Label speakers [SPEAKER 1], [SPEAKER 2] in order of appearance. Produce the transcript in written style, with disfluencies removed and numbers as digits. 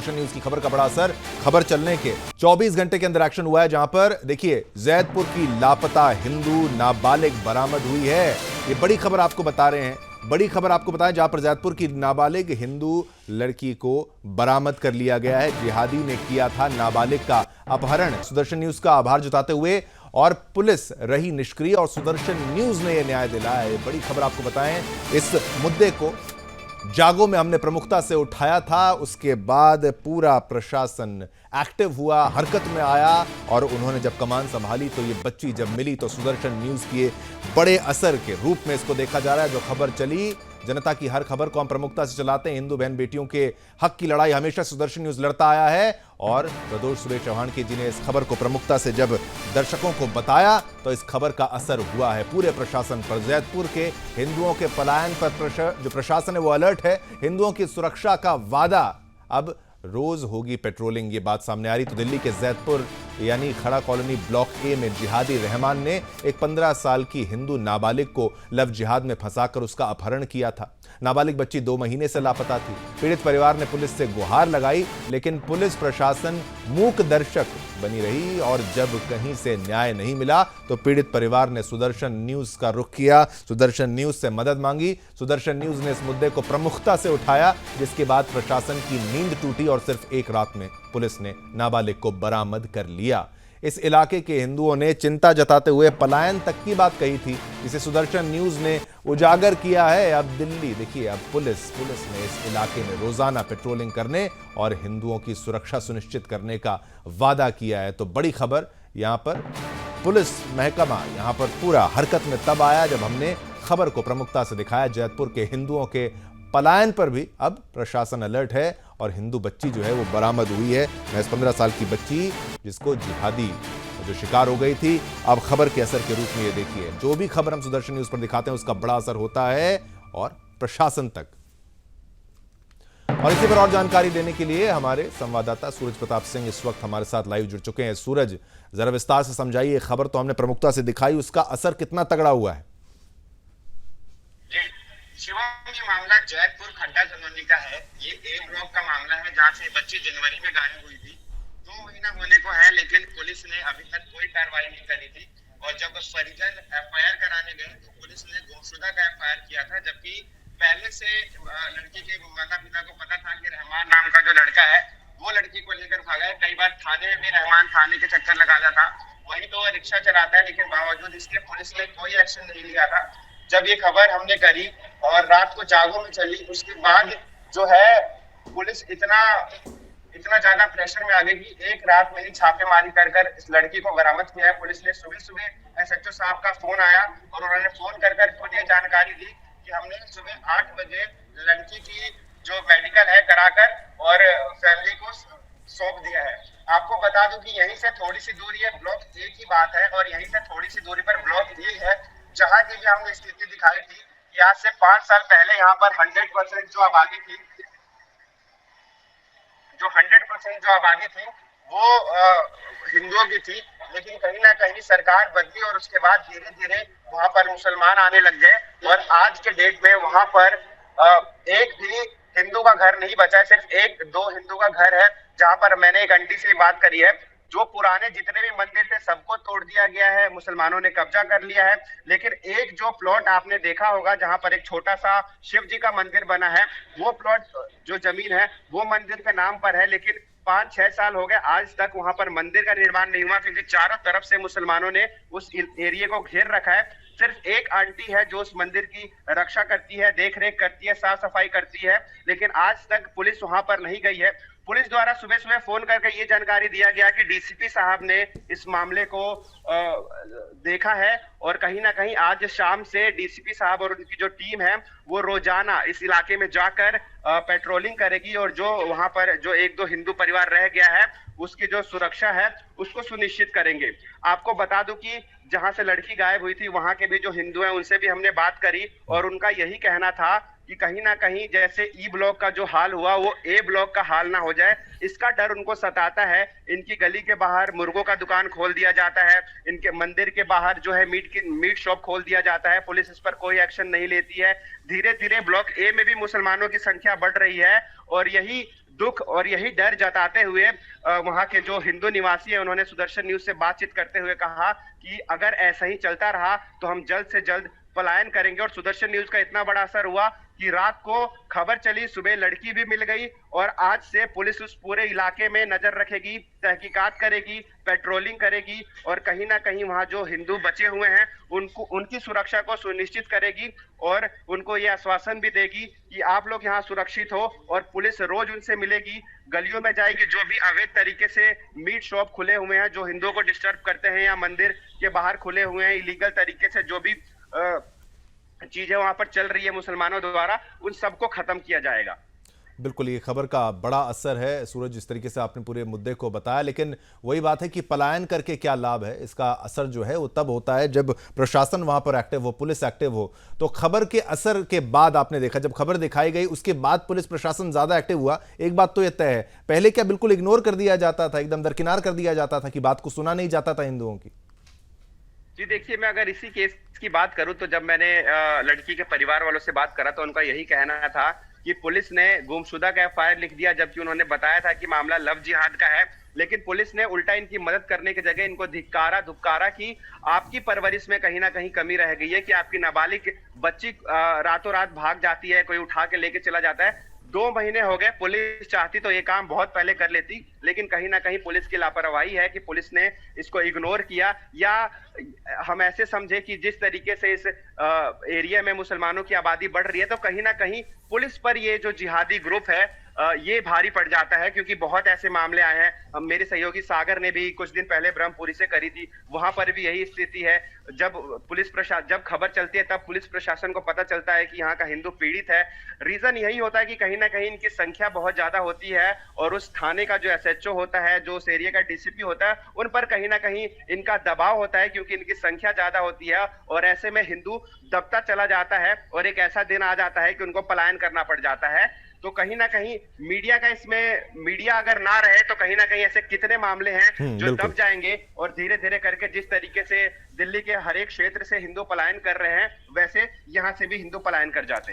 [SPEAKER 1] Sudarshan news की खबर का बड़ा असर। खबर चलने के 24 घंटे के अंदर एक्शन हुआ है, जहां पर देखिए जैदपुर की लापता हिंदू नाबालिग बरामद हुई है। ये बड़ी खबर आपको बता रहे हैं, बड़ी खबर आपको बताएं, जहां पर जैदपुर की नाबालिग हिंदू लड़की को बरामद कर लिया गया है। जिहादी ने किया था नाबालिग का अपहरण। सुदर्शन न्यूज का आभार जताते हुए और पुलिस रही निष्क्रिय और सुदर्शन न्यूज ने यह न्याय दिलाया है। बड़ी खबर आपको बताएं, इस मुद्दे को जागो में हमने प्रमुखता से उठाया था, उसके बाद पूरा प्रशासन एक्टिव हुआ, हरकत में आया और उन्होंने जब कमान संभाली तो ये बच्ची जब मिली तो सुदर्शन न्यूज के बड़े असर के रूप में इसको देखा जा रहा है। जो खबर चली, जनता की हर खबर को हम प्रमुखता से चलाते हैं। हिंदू बहन बेटियों के हक की लड़ाई हमेशा सुदर्शन न्यूज लड़ता आया है और प्रदोष सुरेश चौहान की जी ने इस खबर को प्रमुखता से जब दर्शकों को बताया तो इस खबर का असर हुआ है पूरे प्रशासन पर। जैदपुर के हिंदुओं के पलायन पर जो प्रशासन है वो अलर्ट है। हिंदुओं की सुरक्षा का वादा, अब रोज होगी पेट्रोलिंग, ये बात सामने आ रही। तो दिल्ली के जैदपुर यानी खड़ा कॉलोनी ब्लॉक ए में जिहादी रहमान ने एक 15 साल की हिंदू नाबालिग को लव जिहाद में फंसाकर उसका अपहरण किया था। नाबालिग बच्ची 2 महीने से लापता थी। पीड़ित परिवार ने पुलिस से गुहार लगाई, लेकिन पुलिस प्रशासन मूक दर्शक बनी रही और जब कहीं से न्याय नहीं मिला तो पीड़ित परिवार ने सुदर्शन न्यूज का रुख किया, सुदर्शन न्यूज से मदद मांगी। सुदर्शन न्यूज ने इस मुद्दे को प्रमुखता से उठाया, जिसके बाद प्रशासन की नींद टूटी और सिर्फ एक रात में पुलिस ने नाबालिग को बरामद कर लिया। इस इलाके के हिंदुओं ने चिंता जताते हुए पलायन तक की बात कही थी, जिसे सुदर्शन न्यूज ने उजागर किया है। अब दिल्ली देखिए, अब पुलिस ने इस इलाके में रोजाना पेट्रोलिंग करने और हिंदुओं की सुरक्षा सुनिश्चित करने का वादा किया है। तो बड़ी खबर, यहां पर पुलिस महकमा यहां पर पूरा हरकत में तब आया जब हमने खबर को प्रमुखता से दिखाया। जैदपुर के हिंदुओं के पलायन पर भी अब प्रशासन अलर्ट है और हिंदू बच्ची जो है वो बरामद हुई है। महज 15 साल की बच्ची जिसको जिहादी जो शिकार हो गई थी, अब खबर के असर के रूप में ये देखिए, जो भी खबर हम सुदर्शन न्यूज पर दिखाते हैं उसका बड़ा असर होता है और प्रशासन तक। और इसी पर और जानकारी देने के लिए हमारे संवाददाता सूरज प्रताप सिंह इस वक्त हमारे साथ लाइव जुड़ चुके हैं। सूरज, जरा विस्तार से समझाइए, खबर तो हमने प्रमुखता से दिखाई, उसका असर कितना तगड़ा हुआ है?
[SPEAKER 2] शिवम, ये मामला जैदपुर खड्डा कॉलोनी का है। ये ए ब्लॉक का मामला है, जहाँ से बच्ची जनवरी में गायब हुई थी। 2 महीना होने को है, लेकिन पुलिस ने अभी तक कोई कार्रवाई नहीं करी थी। और जब परिजन एफआईआर कराने गए तो पुलिस ने गुमशुदा का एफआईआर किया था, जबकि पहले से लड़की के माता पिता को पता था कि रहमान नाम का जो लड़का है वो लड़की को लेकर भागा है। कई बार थाने में भी रहमान थाने के चक्कर लगाता था, वही तो रिक्शा चलाता है, लेकिन बावजूद इसके पुलिस ने कोई एक्शन नहीं लिया था। जब ये खबर हमने करी और रात को जागो में चली, उसके बाद जो है पुलिस इतना ज्यादा प्रेशर में आ गई कि एक रात में ही छापेमारी कर इस लड़की को बरामद किया है। पुलिस ने सुबह एसएचओ साहब का फोन आया और उन्होंने फोन कर खुद ये जानकारी दी कि हमने सुबह 8 बजे लड़की की जो मेडिकल है कराकर और फैमिली को सौंप दिया है। आपको बता दूं कि यहीं से थोड़ी सी दूरी है ब्लॉक ए की बात है और यहीं से थोड़ी सी दूरी पर ब्लॉक बी है, जहां की भी हमने स्थिति दिखाई थी कि आज से 5 साल पहले यहाँ पर 100% जो आबादी थी वो हिंदुओं की थी। लेकिन कहीं ना कहीं सरकार बदली और उसके बाद धीरे धीरे वहां पर मुसलमान आने लग गए और आज के डेट में वहां पर एक भी हिंदू का घर नहीं बचा है। सिर्फ 1-2 हिंदू का घर है, जहां पर मैंने एक आंटी से बात करी है। जो पुराने जितने भी मंदिर थे सबको तोड़ दिया गया है, मुसलमानों ने कब्जा कर लिया है। लेकिन एक जो प्लॉट आपने देखा होगा जहां पर एक छोटा सा शिव जी का मंदिर बना है, वो प्लॉट जो जमीन है वो मंदिर के नाम पर है। लेकिन 5-6 साल हो गए, आज तक वहां पर मंदिर का निर्माण नहीं हुआ, क्योंकि चारों तरफ से मुसलमानों ने उस एरिया को घेर रखा है। सिर्फ एक आंटी है जो उस मंदिर की रक्षा करती है, देख रेख करती है, साफ सफाई करती है, लेकिन आज तक पुलिस वहां पर नहीं गई है। पुलिस द्वारा सुबह सुबह फोन करके ये जानकारी दिया गया कि डीसीपी साहब ने इस मामले को देखा है और कहीं ना कहीं आज शाम से डीसीपी साहब और उनकी जो टीम है वो रोजाना इस इलाके में जाकर पेट्रोलिंग करेगी और जो वहां पर जो 1-2 हिंदू परिवार रह गया है उसकी जो सुरक्षा है उसको सुनिश्चित करेंगे। आपको बता दूं कि जहां से लड़की गायब हुई थी वहां के भी जो हिंदू हैं उनसे भी हमने बात करी और उनका यही कहना था कि कहीं ना कहीं जैसे ई ब्लॉक का जो हाल हुआ वो ए ब्लॉक का हाल ना हो जाए, इसका डर उनको सताता है। इनकी गली के बाहर मुर्गों का दुकान खोल दिया जाता है, इनके मंदिर के बाहर जो है मीट शॉप खोल दिया जाता है, पुलिस इस पर कोई एक्शन नहीं लेती है। धीरे धीरे ब्लॉक ए में भी मुसलमानों की संख्या बढ़ रही है और यही दुख और यही डर जताते हुए वहां के जो हिंदू निवासी है उन्होंने सुदर्शन न्यूज से बातचीत करते हुए कहा कि अगर ऐसा ही चलता रहा तो हम जल्द से जल्द पलायन करेंगे। और सुदर्शन न्यूज का इतना बड़ा असर हुआ कि रात को खबर चली, सुबह लड़की भी मिल गई और आज से पुलिस उस पूरे इलाके में नजर रखेगी, तहकीकात करेगी, पेट्रोलिंग करेगी और कहीं ना कहीं वहां जो हिंदू बचे हुए हैं उनको उनकी सुरक्षा को सुनिश्चित करेगी और उनको ये आश्वासन भी देगी कि आप लोग यहाँ सुरक्षित हो। और पुलिस रोज उनसे मिलेगी, गलियों में जाएगी, जो भी अवैध तरीके से मीट शॉप खुले हुए हैं जो हिंदुओं को डिस्टर्ब करते हैं या मंदिर के बाहर खुले हुए हैं इलीगल तरीके से जो भी चीजें वहां पर चल रही है मुसलमानों द्वारा, उन सबको खत्म किया जाएगा।
[SPEAKER 1] बिल्कुल, ये खबर का बड़ा असर है सूरज, जिस तरीके से आपने पूरे मुद्दे को बताया। लेकिन वही बात है कि पलायन करके क्या लाभ है, इसका असर जो है वो तब होता है जब प्रशासन वहां पर एक्टिव हो, पुलिस एक्टिव हो। तो खबर के असर के बाद आपने देखा, जब खबर दिखाई गई उसके बाद पुलिस प्रशासन ज्यादा एक्टिव हुआ। एक बात तो यह तय है, पहले क्या बिल्कुल इग्नोर कर दिया जाता था, एकदम दरकिनार कर दिया जाता था कि बात को सुना नहीं जाता था हिंदुओं की?
[SPEAKER 2] जी देखिए, मैं अगर इसी केस की बात करूं तो जब मैंने लड़की के परिवार वालों से बात करा तो उनका यही कहना था कि पुलिस ने गुमशुदा का एफआईआर लिख दिया, जबकि उन्होंने बताया था कि मामला लव जिहाद का है। लेकिन पुलिस ने उल्टा इनकी मदद करने की जगह इनको धिक्कारा धुक्कारा कि आपकी परवरिश में कहीं ना कहीं कमी रह गई है कि आपकी नाबालिग बच्ची रातों रात भाग जाती है, कोई उठा के लेके चला जाता है। 2 महीने हो गए, पुलिस चाहती तो ये काम बहुत पहले कर लेती, लेकिन कहीं ना कहीं पुलिस की लापरवाही है कि पुलिस ने इसको इग्नोर किया। या हम ऐसे समझे कि जिस तरीके से इस एरिया में मुसलमानों की आबादी बढ़ रही है तो कहीं ना कहीं पुलिस पर ये जो जिहादी ग्रुप है ये भारी पड़ जाता है, क्योंकि बहुत ऐसे मामले आए हैं। मेरे सहयोगी सागर ने भी कुछ दिन पहले ब्रह्मपुरी से करी थी, वहां पर भी यही स्थिति है। जब खबर चलती है तब पुलिस प्रशासन को पता चलता है कि यहाँ का हिंदू पीड़ित है। रीजन यही होता है कि कहीं ना कहीं इनकी संख्या बहुत ज्यादा होती है और उस थाने का जो एसएचओ होता है, जो उस एरिया का डीसीपी होता है, उन पर कहीं ना कहीं इनका दबाव होता है क्योंकि इनकी संख्या ज्यादा होती है और ऐसे में हिंदू दबता चला जाता है और एक ऐसा दिन आ जाता है कि उनको पलायन करना पड़ जाता है। तो कहीं ना कहीं मीडिया अगर ना रहे तो कहीं ना कहीं ऐसे कितने मामले हैं जो दब जाएंगे और धीरे धीरे करके जिस तरीके से दिल्ली के हर एक क्षेत्र से हिंदू पलायन कर रहे हैं वैसे यहां से भी हिंदू पलायन कर जाते हैं।